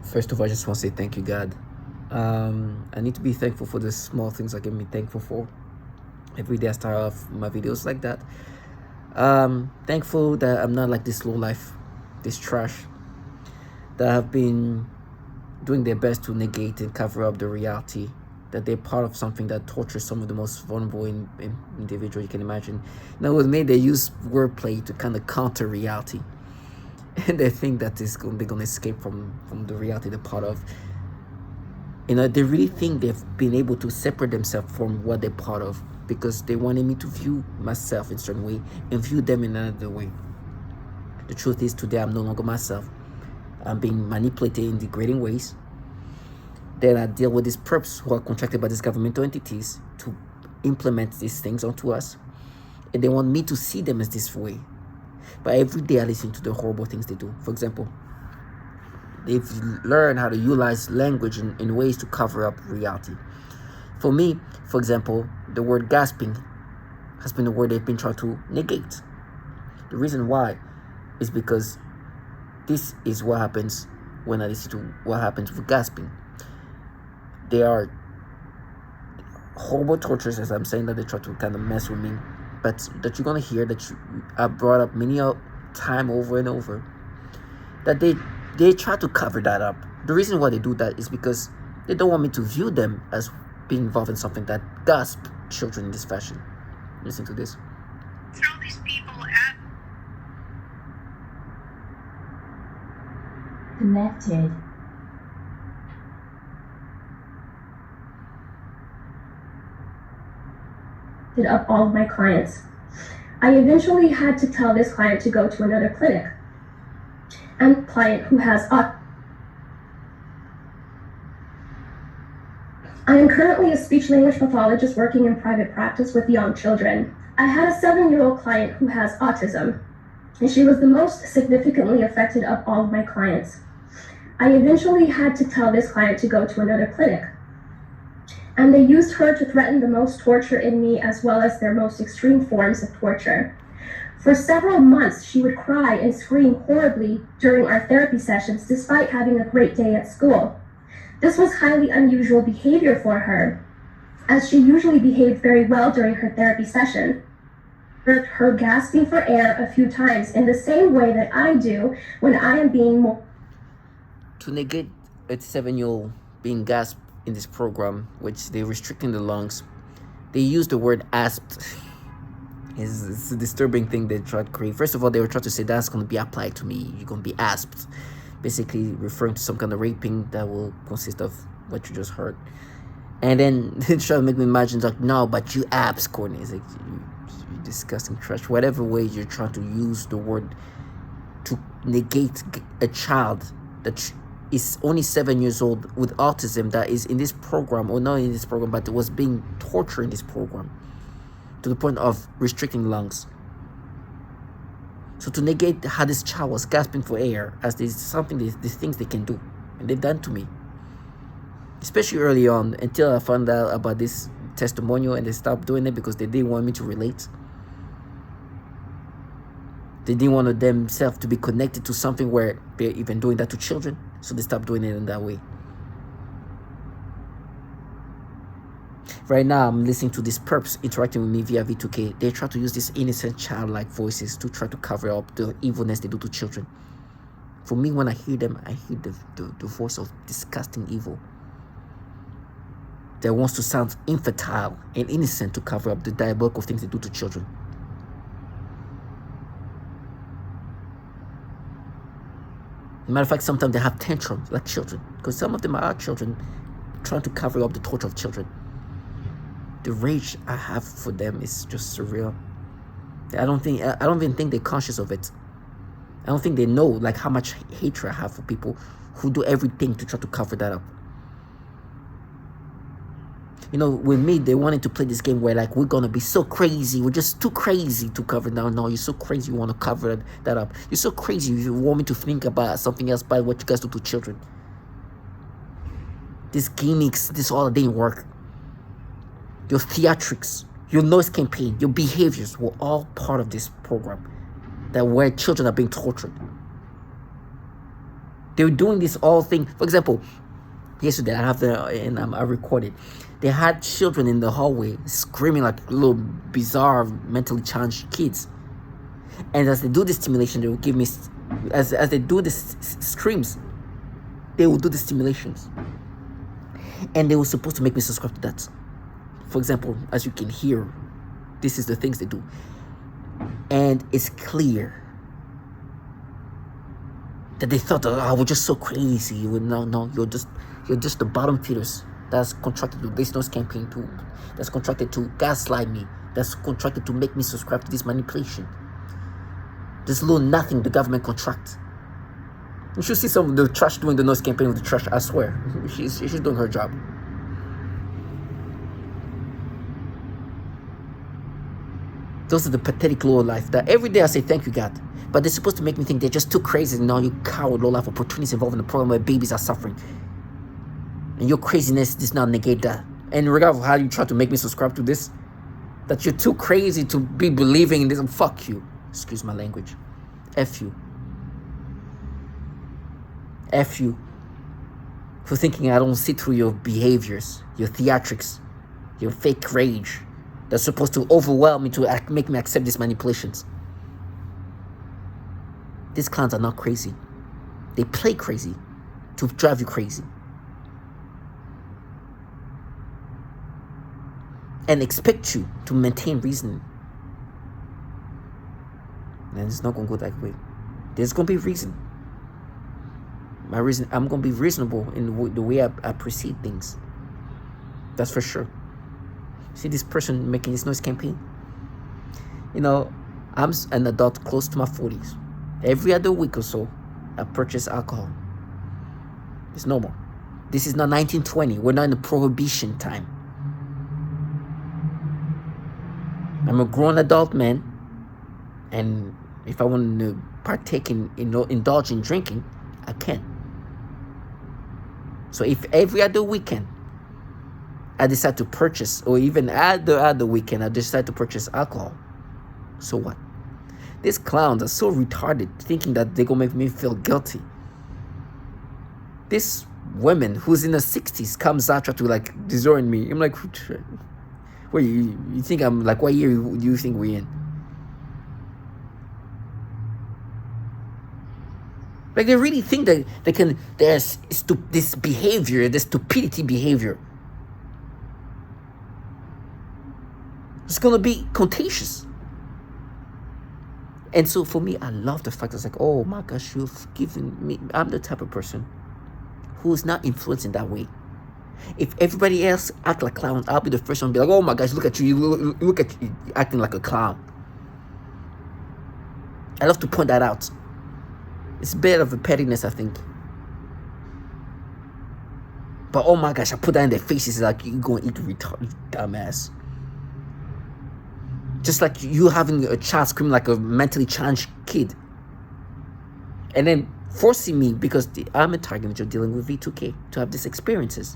First of all, I just want to say thank you, God. I need to be thankful for the small things I can be thankful for. Every day I start off my videos like that. Thankful that I'm not like this low life, this trash, that have been doing their best to negate and cover up the reality that they're part of something that tortures some of the most vulnerable in individuals you can imagine. Now, with me, they use wordplay to kind of counter reality, and they think that they're gonna escape from the reality they're part of. They really think they've been able to separate themselves from what they're part of because they wanted me to view myself in a certain way and view them in another way. The truth is, today I'm no longer myself. I'm being manipulated in degrading ways. Then I deal with these perps who are contracted by these governmental entities to implement these things onto us. And they want me to see them as this way. But every day I listen to the horrible things they do. For example, they've learned how to utilize language in ways to cover up reality. For me, for example, the word gasping has been a word they've been trying to negate. The reason why is because this is what happens when I listen to what happens with gasping. They are horrible tortures, as I'm saying, that they try to kind of mess with me, but that you're gonna hear that I brought up many time over and over, that they try to cover that up. The reason why they do that is because they don't want me to view them as being involved in something that gasp children in this fashion. Listen to this. Throw these people at connected. Up all of my clients. I eventually had to tell this client to go to another clinic. And a client who has I am currently a speech language pathologist working in private practice with young children. I had a 7-year-old client who has autism, and she was the most significantly affected of all of my clients. I eventually had to tell this client to go to another clinic. And they used her to threaten the most torture in me as well as their most extreme forms of torture. For several months, she would cry and scream horribly during our therapy sessions despite having a great day at school. This was highly unusual behavior for her, as she usually behaved very well during her therapy session. Her gasping for air a few times in the same way that I do when I am being more... To negate a 7-year-old being gasped in this program, which they're restricting the lungs, they use the word asped. It's a disturbing thing they try to create. First of all, they were trying to say that's going to be applied to me. You're going to be asped, basically referring to some kind of raping that will consist of what you just heard. And then they try to make me imagine like, no, but you abs, Courtney. It's like, you disgusting trash. Whatever way you're trying to use the word to negate a child that is only 7 years old with autism, that is in this program, or not in this program, but was being tortured in this program to the point of restricting lungs. So to negate how this child was gasping for air as there's something, these things they can do, and they've done to me, especially early on, until I found out about this testimonial, and they stopped doing it because they didn't want me to relate. They didn't want themselves to be connected to something where they're even doing that to children. So they stopped doing it in that way. Right now, I'm listening to these perps interacting with me via V2K. They try to use these innocent childlike voices to try to cover up the evilness they do to children. For me, when I hear them, I hear the voice of disgusting evil that wants to sound infantile and innocent to cover up the diabolical things they do to children. Matter of fact, sometimes they have tantrums like children, because some of them are children trying to cover up the torture of children. The rage I have for them is just surreal. I don't even think they're conscious of it. I don't think they know like how much hatred I have for people who do everything to try to cover that up. With me, they wanted to play this game where like we're gonna be so crazy, we're just too crazy to cover down. No, you're so crazy you want to cover that up. You're so crazy you want me to think about something else by what you guys do to children. These gimmicks, this all didn't work. Your theatrics, your noise campaign, your behaviors were all part of this program that where children are being tortured. They were doing this all thing. For example, yesterday I have and I recorded. They had children in the hallway screaming like little bizarre mentally challenged kids. And as they do the stimulation, they will give me, as they do the screams, they will do the stimulations. And they were supposed to make me subscribe to that. For example, as you can hear, this is the things they do. And it's clear that they thought, oh, we're just so crazy. No, you're just the bottom feeders that's contracted to this nose campaign too. That's contracted to gaslight me. That's contracted to make me subscribe to this manipulation. This little nothing the government contract. You should see some of the trash doing the nose campaign with the trash, I swear. She's doing her job. Those are the pathetic low life that every day I say thank you, God. But they're supposed to make me think they're just too crazy. Now you coward low life opportunities involved in the program where babies are suffering. And your craziness does not negate that. And regardless of how you try to make me subscribe to this, that you're too crazy to be believing in this. Fuck you. Excuse my language. F you. F you. For thinking I don't see through your behaviors, your theatrics, your fake rage. That's supposed to overwhelm me to make me accept these manipulations. These clowns are not crazy. They play crazy to drive you crazy. And expect you to maintain reasoning. And it's not going to go that way. There's going to be reason. I'm going to be reasonable in the way I perceive things. That's for sure. See this person making this noise campaign? You know, I'm an adult close to my 40s. Every other week or so, I purchase alcohol. It's normal. This is not 1920. We're not in the prohibition time. I'm a grown adult man. And if I want to partake indulge in drinking, I can. So if every other weekend, I decide to purchase, or even at the other weekend, I decide to purchase alcohol, so what? These clowns are so retarded, thinking that they're going to make me feel guilty. This woman who's in her 60s comes out trying to like disown me. I'm like, wait, you think I'm like, what year do you think we're in? Like they really think that there's this behavior, this stupidity behavior. It's going to be contagious. And so for me, I love the fact it's like, oh my gosh, you've given me, I'm the type of person who is not influenced in that way. If everybody else act like clowns, I'll be the first one to be like, oh my gosh, look at you, look at you acting like a clown. I love to point that out. It's a bit of a pettiness, I think. But oh my gosh, I put that in their faces like, you go and eat retarded, dumbass. Just like you having a child screaming like a mentally challenged kid. And then forcing me, because I'm a target that you're dealing with V2K, to have these experiences.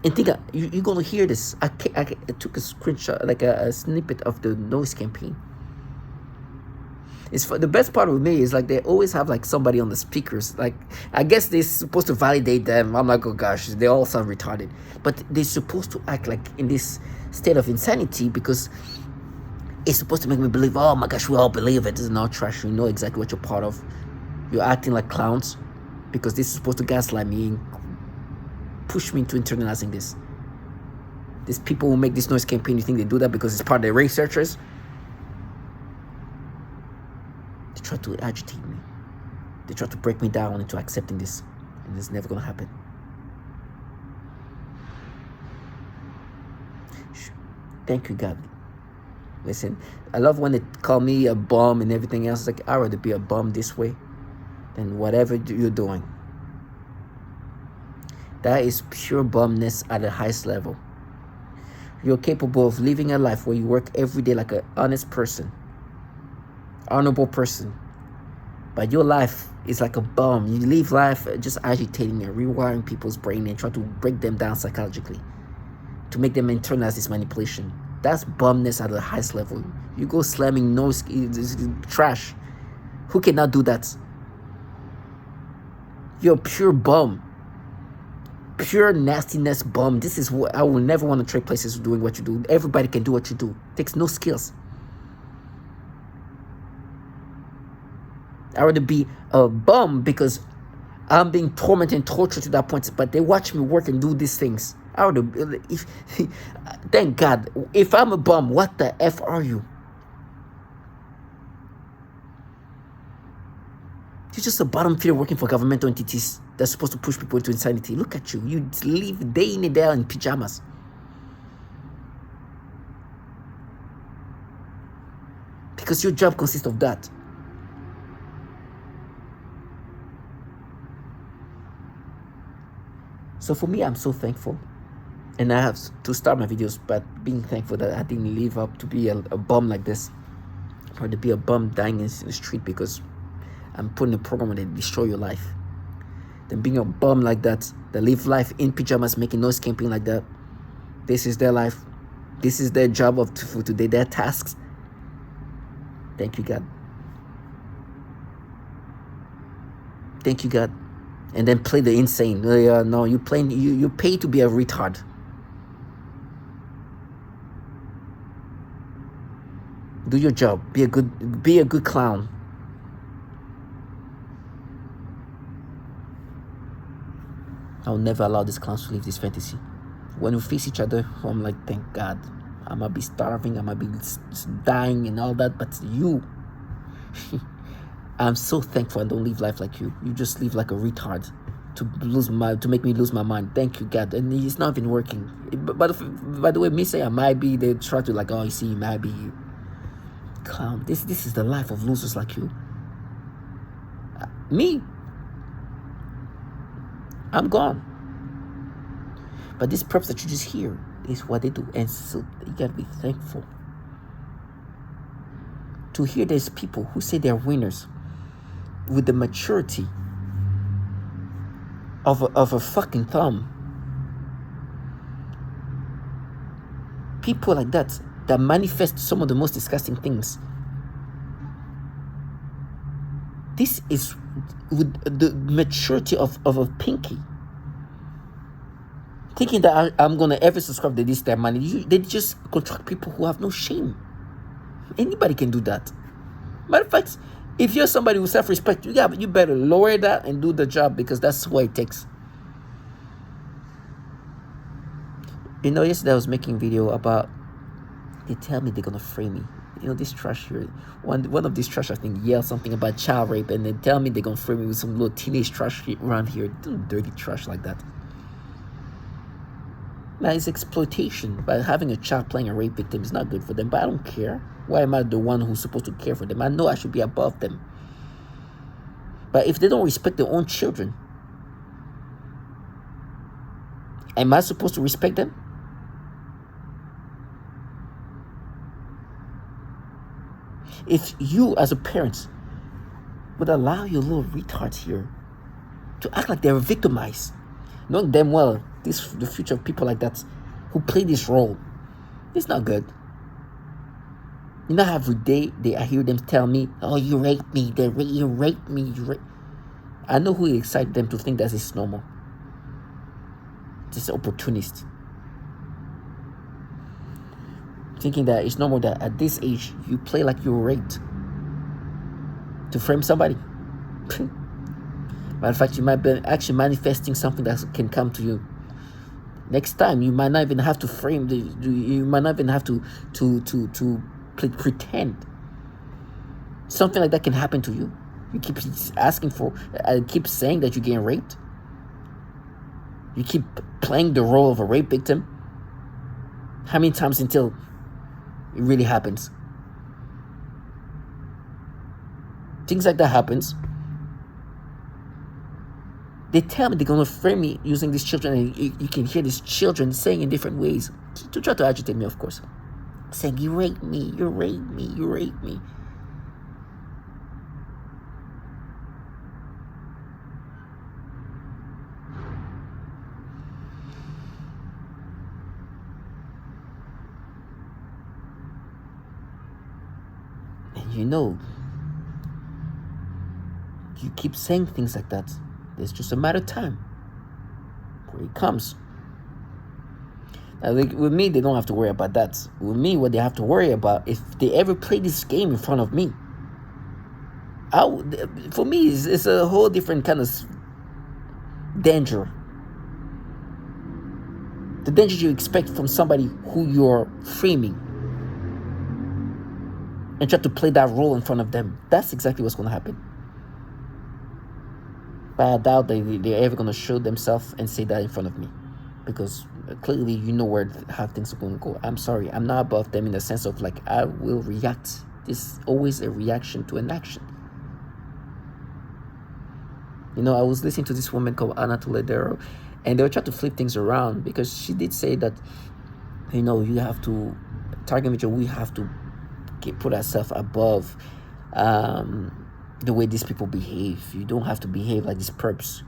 And think, you're going to hear this. I took a screenshot, like a snippet of the noise campaign. It's the best part with me is like they always have like somebody on the speakers. Like I guess they're supposed to validate them. I'm like, oh gosh, they all sound retarded. But they're supposed to act like in this state of insanity because it's supposed to make me believe, oh my gosh, we all believe it. This is not trash. You know exactly what you're part of. You're acting like clowns because this is supposed to gaslight me and push me into internalizing this. These people who make this noise campaign, you think they do that because it's part of their researchers? They try to agitate me. They try to break me down into accepting this. And it's never going to happen. Thank you, God. Listen, I love when they call me a bum and everything else. It's like, I'd rather be a bum this way than whatever you're doing. That is pure bumness at the highest level. You're capable of living a life where you work every day like an honest person, honorable person. But your life is like a bum. You live life just agitating and rewiring people's brain and try to break them down psychologically to make them internalize this manipulation. That's bumness at the highest level. You go slamming nose trash. Who cannot do that? You're a pure bum. Pure nastiness bum. This is what I will never want to trade places doing what you do. Everybody can do what you do. It takes no skills. I rather be a bum because I'm being tormented and tortured to that point, but they watch me work and do these things. I rather, thank God. If I'm a bum, what the F are you? You're just a bottom feeder working for governmental entities that's supposed to push people into insanity. Look at you. You live day in and day out in pajamas. Because your job consists of that. So for me, I'm so thankful. And I have to start my videos by being thankful that I didn't live up to be a bum like this. Or to be a bum dying in the street because I'm putting a program where they destroy your life. Then being a bum like that live life in pajamas, making noise camping like that. This is their life. This is their job for today, their tasks. Thank you, God. Thank you, God. And then play the insane. No, you pay to be a retard. Do your job. Be a good clown. I'll never allow these clowns to live this fantasy. When we face each other, I'm like, thank God. I'm gonna be starving, I'm gonna be dying and all that, but you, I'm so thankful I don't live life like you. You just live like a retard to make me lose my mind. Thank you, God. And it's not even working. But by the way, me say I might be, they try to like, oh, you see, you might be clown. This is the life of losers like you. Me, I'm gone. But these preps that you just hear is what they do. And so you gotta be thankful. To hear there's people who say they're winners with the maturity of a fucking thumb. People like that manifest some of the most disgusting things. This is with the maturity of a pinky. Thinking that I'm gonna ever subscribe to this, that money. They just contract people who have no shame. Anybody can do that. Matter of fact, if you're somebody with self-respect, you better lower that and do the job, because that's what it takes. You know, yesterday I was making a video about, they tell me they're gonna frame me. You know, this trash here, one of these trash, I think, yelled something about child rape, and they tell me they're gonna frame me with some little teenage trash around here. Don't dirty trash like that. Man, it's exploitation. By having a child playing a rape victim is not good for them, but I don't care. Why am I the one who's supposed to care for them? I know I should be above them. But if they don't respect their own children, am I supposed to respect them? If you, as a parent, would allow your little retards here to act like they're victimized, knowing damn well the future of people like that who play this role, it's not good. You know how every day I hear them tell me, oh, you raped me, you raped me, I know who excited them to think that it's normal. Just opportunist. Thinking that it's normal that at this age you play like you were raped to frame somebody. Matter of fact, you might be actually manifesting something that can come to you. Next time, you might not even have to frame you might not even have to pretend. Something like that can happen to you. You keep asking for, keep saying that you're getting raped. You keep playing the role of a rape victim. How many times until it really happens? Things like that happens. They tell me they're going to frame me using these children, and you can hear these children saying in different ways to try to agitate me, of course. Saying, you raped me, you raped me, you raped me. And you know, you keep saying things like that, It's just a matter of time where it comes. Now, like, with me, they don't have to worry about that. With me, what they have to worry about, if they ever play this game in front of me, for me, it's a whole different kind of danger. The danger you expect from somebody who you're framing and try to play that role in front of them. That's exactly what's going to happen. But I doubt they're ever going to show themselves and say that in front of me, because clearly you know how things are going to go. I'm sorry, I'm not above them in the sense of, like, I will react. There's always a reaction to an action. You know, I was listening to this woman called Anna Toledero, and they were trying to flip things around, because she did say that, you know, you have to, target vigil, we have to put ourselves above the way these people behave. You don't have to behave like these perps.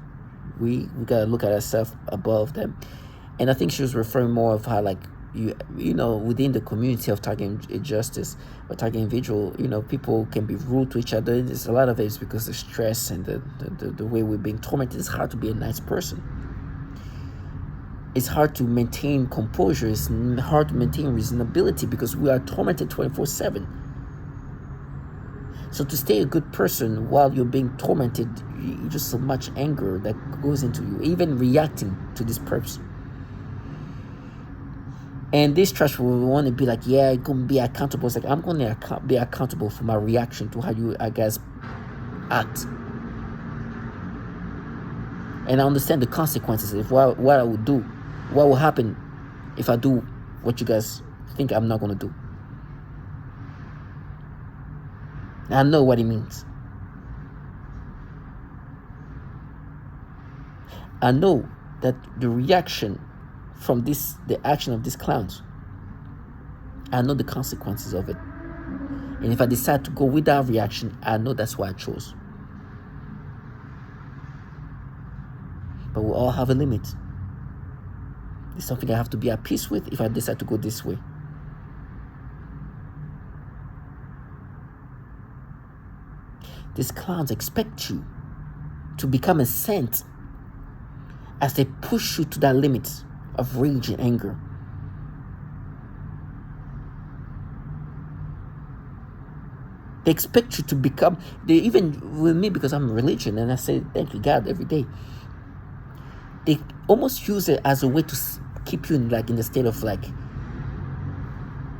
We gotta look at ourselves above them. And I think she was referring more of how, like, you know, within the community of targeting justice or targeting vigil, you know, people can be rude to each other. There's a lot of it is because of stress and the way we're being tormented. It's hard to be a nice person. It's hard to maintain composure. It's hard to maintain reasonability because we are tormented 24/7. So to stay a good person while you're being tormented, you just so much anger that goes into you, even reacting to this perps. And this trash will want to be like, yeah, I'm going to be accountable. It's like, I'm going to be accountable for my reaction to how you, I guess, act. And I understand the consequences of what I would do. What will happen if I do what you guys think I'm not going to do. I know what it means. I know that the reaction from the action of these clowns, I know the consequences of it. And if I decide to go with that reaction, I know that's what I chose. But we all have a limit. It's something I have to be at peace with if I decide to go this way. These clowns expect you to become a saint as they push you to that limit of rage and anger. They expect you to become, they even with me, because I'm a religion and I say thank you God every day. They almost use it as a way to keep you in the state of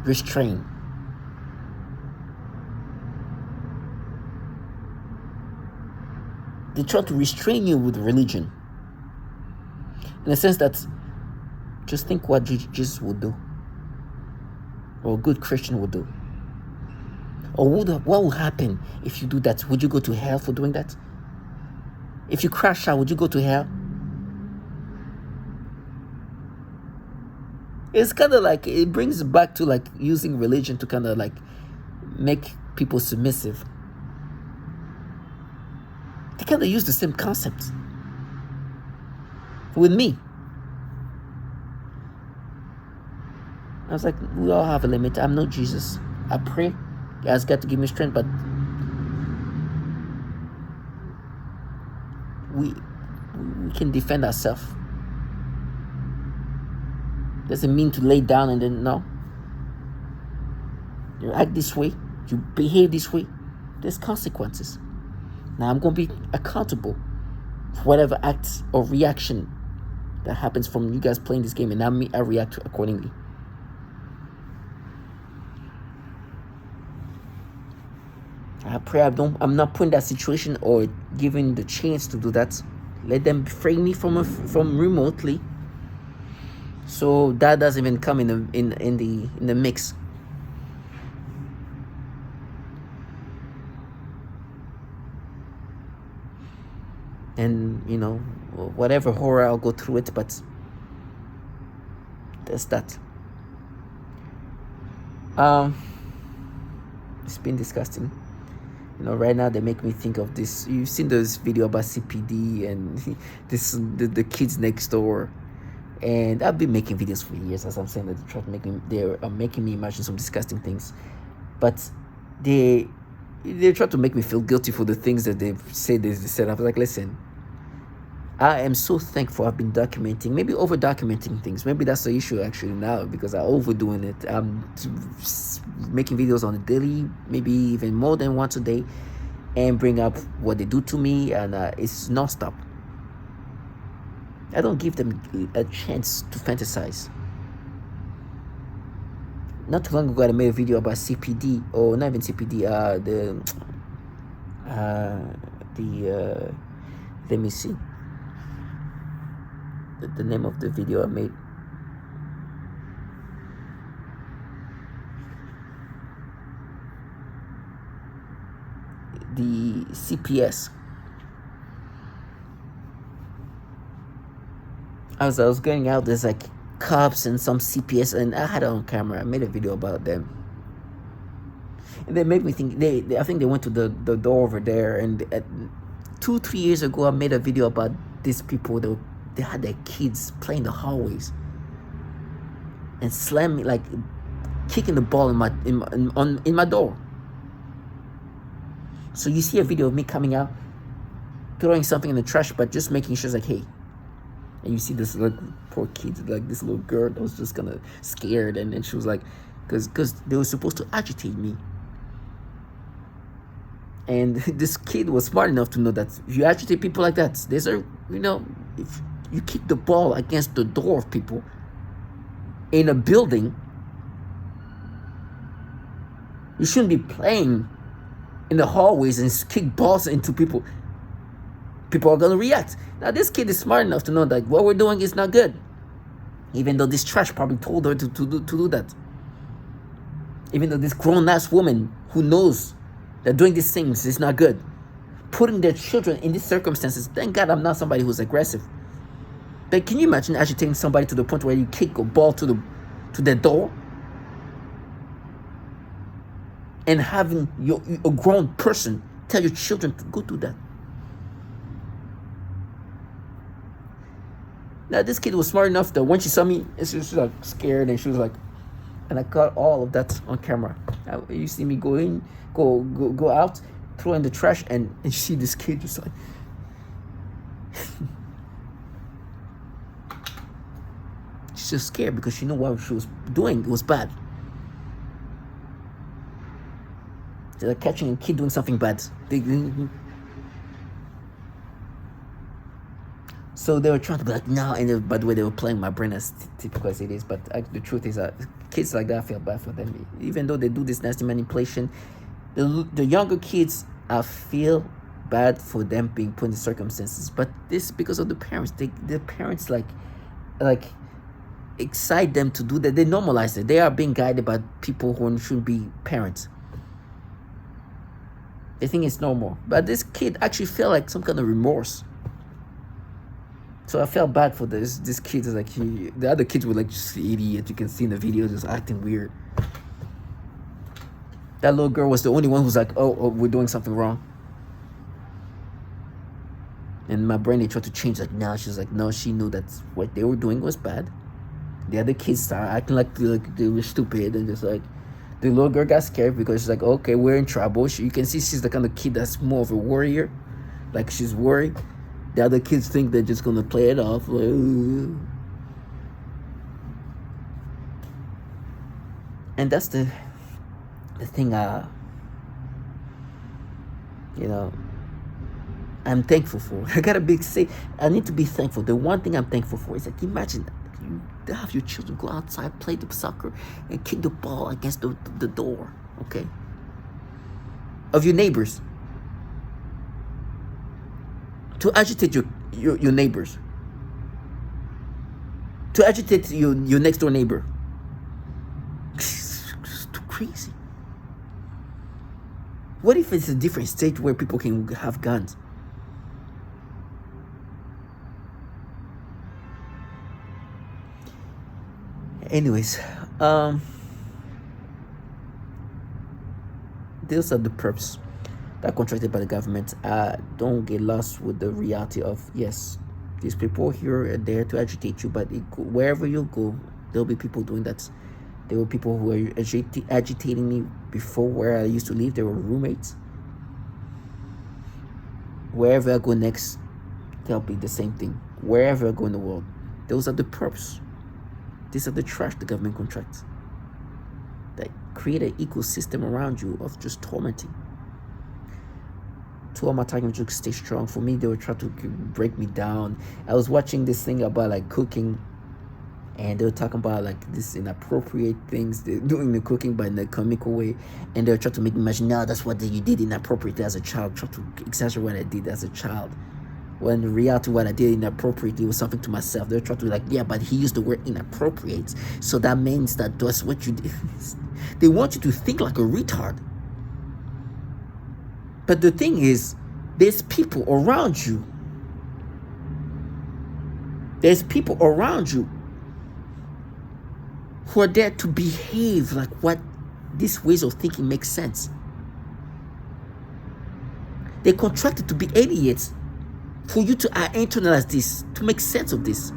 restraint. They try to restrain you with religion, in the sense that just think what Jesus would do, or a good Christian would do, or what would happen if you do that? Would you go to hell for doing that? If you crash out, would you go to hell? It's kind of like, it brings back to using religion to kind of make people submissive. They kind of use the same concept with me. I was like, we all have a limit. I'm not Jesus. I pray God's got to give me strength, but we can defend ourselves. Doesn't mean to lay down and then, no. You act this way, you behave this way, there's consequences. Now I'm going to be accountable for whatever acts or reaction that happens from you guys playing this game, and now I react accordingly. I pray I'm not putting that situation or giving the chance to do that. Let them frame me from remotely, so that doesn't even come in the mix. And whatever horror, I'll go through it, but there's that. It's been disgusting. Right now they make me think of this. You've seen this video about CPD and the kids next door. And I've been making videos for years, as I'm saying, that they are making me imagine some disgusting things. But they try to make me feel guilty for the things that they've said. They said, I was like, listen, I am so thankful I've been documenting, maybe over documenting things. Maybe that's the issue actually now, because I'm overdoing it. I'm making videos on a daily, maybe even more than once a day, and bring up what they do to me, and it's non-stop. I don't give them a chance to fantasize. Not too long ago, I made a video about CPD, or not even CPD. Let me see. The name of the video I made. The CPS. As I was going out, there's like cops and some CPS, and I had it on camera. I made a video about them, and they made me think. I think they went to the door over there, and 2-3 years ago, I made a video about these people. They had their kids playing in the hallways and slamming, like kicking the ball in my door. So you see a video of me coming out, throwing something in the trash, but just making sure, like, hey. And you see this like poor kid, like this little girl that was just kind of scared, and then she was like, because they were supposed to agitate me. And this kid was smart enough to know that if you agitate people like that, there's a, if you kick the ball against the door of people in a building, you shouldn't be playing in the hallways and kick balls into people. People are gonna react. Now this kid is smart enough to know that what we're doing is not good, even though this trash probably told her to do that. Even though this grown-ass woman who knows that doing these things is not good, putting their children in these circumstances. Thank God I'm not somebody who's aggressive. But can you imagine agitating somebody to the point where you kick a ball to their door, and having a grown person tell your children to go do that? Now this kid was smart enough that when she saw me, she was like scared, and she was like, and I got all of that on camera. You see me go out, throw in the trash, and you see this kid just like she's just scared because she knew what she was doing was bad. They're like catching a kid doing something bad. So they were trying to be like, no, and by the way, they were playing my brain as typical as it is. But the truth is that kids like that, I feel bad for them. Even though they do this nasty manipulation, the younger kids, I feel bad for them being put in circumstances. But this because of the parents. The parents like excite them to do that. They normalize it. They are being guided by people who shouldn't be parents. They think it's normal. But this kid actually felt like some kind of remorse. So I felt bad for this kid. Is like the other kids were like just idiot. You can see in the video just acting weird. That little girl was the only one who's like, oh, we're doing something wrong. And my brain, they tried to change. Like, now she's like, no, she knew that what they were doing was bad. The other kids started acting like they were stupid, and just like the little girl got scared because she's like, okay, we're in trouble. You can see she's the kind of kid that's more of a warrior. Like, she's worried. The other kids think they're just gonna play it off. Like, ooh. And that's the thing. I'm thankful for. I need to be thankful. The one thing I'm thankful for is like, imagine you have your children go outside, play the soccer, and kick the ball against the door. Okay. Of your neighbors. To agitate your neighbors. To agitate your next door neighbor. It's too crazy. What if it's a different state where people can have guns? Anyways, those are the perps that contracted by the government. Don't get lost with the reality of, yes, these people here are there to agitate you, but wherever you go, there'll be people doing that. There were people who were agitating me before where I used to live. There were roommates. Wherever I go next, They'll be the same thing wherever I go in the world. Those are the perps. These are the trash the government contracts that create an ecosystem around you of just tormenting. To all my targets, just stay strong. For me, they were trying to break me down. I was watching this thing about like cooking, and they were talking about like this inappropriate things they're doing the cooking, but in a comical way. And they were trying to make me imagine, no, that's what you did inappropriately as a child. Try to exaggerate what I did as a child. When in reality, what I did inappropriately was something to myself. They were trying to like, yeah, but he used the word inappropriate, so that means that that's what you did. They want you to think like a retard. But the thing is, there's people around you. There's people around you who are there to behave like what these ways of thinking make sense. They contracted to be idiots for you to internalize this, to make sense of this.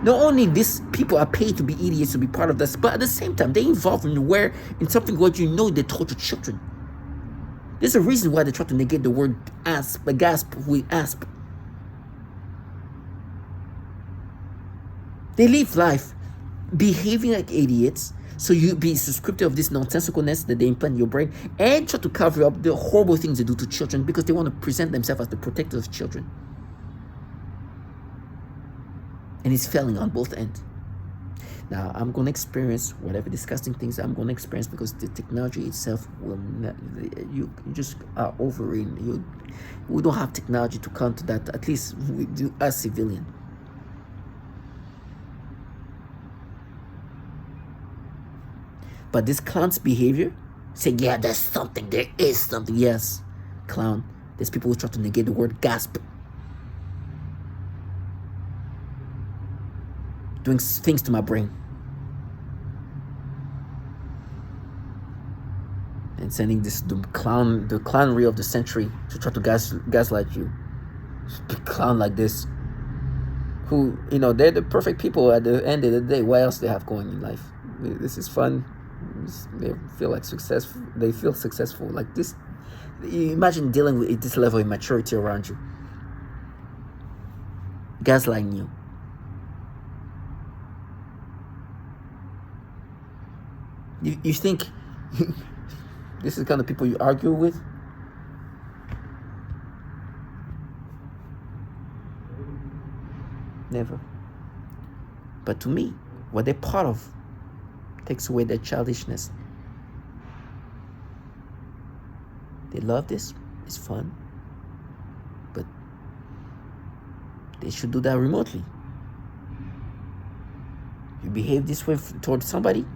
Not only these people are paid to be idiots to be part of this, but at the same time, they involved in something what you know they torture children. There's a reason why they try to negate the word asp, the gasp with asp. They live life behaving like idiots, so you be subscriptive of this nonsensicalness that they implant in your brain and try to cover up the horrible things they do to children because they want to present themselves as the protectors of children. And it's failing on both ends. Now, I'm going to experience whatever disgusting things I'm going to experience because the technology itself will not, you just are over it. We don't have technology to counter that, at least we do as civilian. But this clown's behavior, say, yeah, there's something, there is something. Yes, clown. There's people who try to negate the word gasp. Doing things to my brain. And sending the clownery of the century to try to gaslight you. A clown like this. Who, they're the perfect people at the end of the day. What else they have going in life? This is fun. They feel like successful. They feel successful. Like this. Imagine dealing with this level of immaturity around you. Gaslighting you. You think this is the kind of people you argue with? Never. But to me, what they're part of takes away their childishness. They love this. It's fun. But they should do that remotely. You behave this way towards somebody,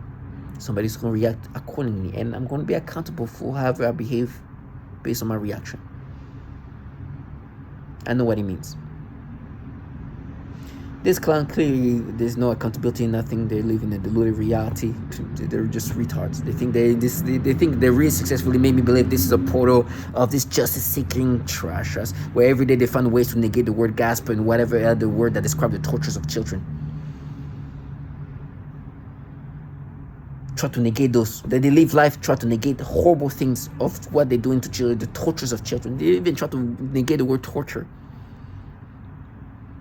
somebody's going to react accordingly, and I'm going to be accountable for however I behave based on my reaction. I know what it means. This clown, clearly there's no accountability in nothing. They live in a deluded reality. They're just retards. They think they think they really successfully made me believe this is a portal of this justice-seeking trash, where every day they find ways to negate the word gasp and whatever other word that describes the tortures of children. Try to negate those. They live life, try to negate the horrible things of what they're doing to children, the tortures of children. They even try to negate the word torture.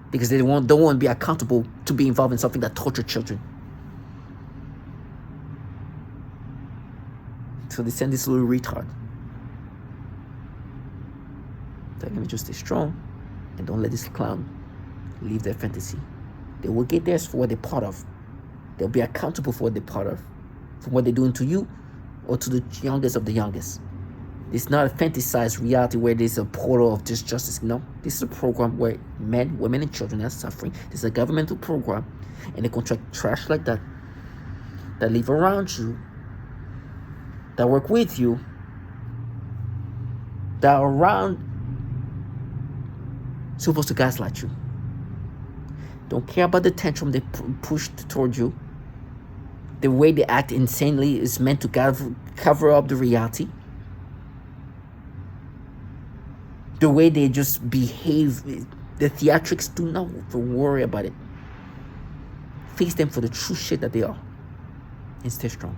Because they don't want to be accountable to be involved in something that tortures children. So they send this little retard. Telling me just stay strong and don't let this clown leave their fantasy. They will get theirs for what they're part of. They'll be accountable for what they're part of. For what they're doing to you or to the youngest of the youngest. It's not a fantasized reality where there's a portal of just justice. No, this is a program where men, women, and children are suffering. This is a governmental program, and they contract trash like that live around you, that work with you, that are around, supposed to gaslight you. Don't care about the tantrum they pushed toward you. The way they act insanely is meant to cover up the reality. The way they just behave, the theatrics, do not worry about it. Face them for the true shit that they are. And stay strong.